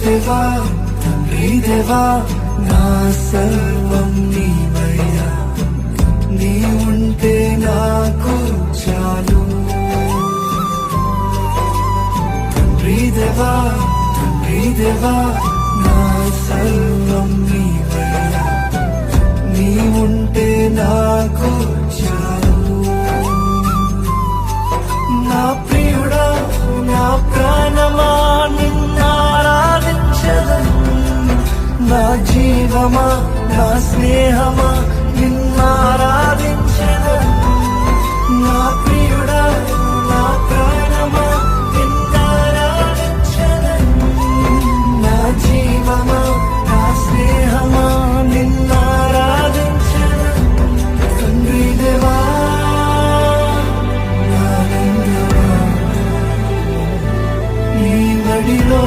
దేవా తండ్రి దేవా నా సర్వం నీవయ్యా, నీ ఉంటే నాకు చాలు. తండ్రి దేవా నా సర్వం నీవయ్యా, నీ ఉంటే నాకు చాలు. నా ప్రియుడా నా ప్రాణమా నిన్నారాధించదను, నా జీవమా నా స్నేహమా నిన్నారాధించదను. నా ప్రియుడా నా ప్రాణమా నిన్నారాధించదను, నా జీవమా నా స్నేహమా నిన్నారాధించదను. తండ్రి దేవా నా నందవా, నీ వడిలో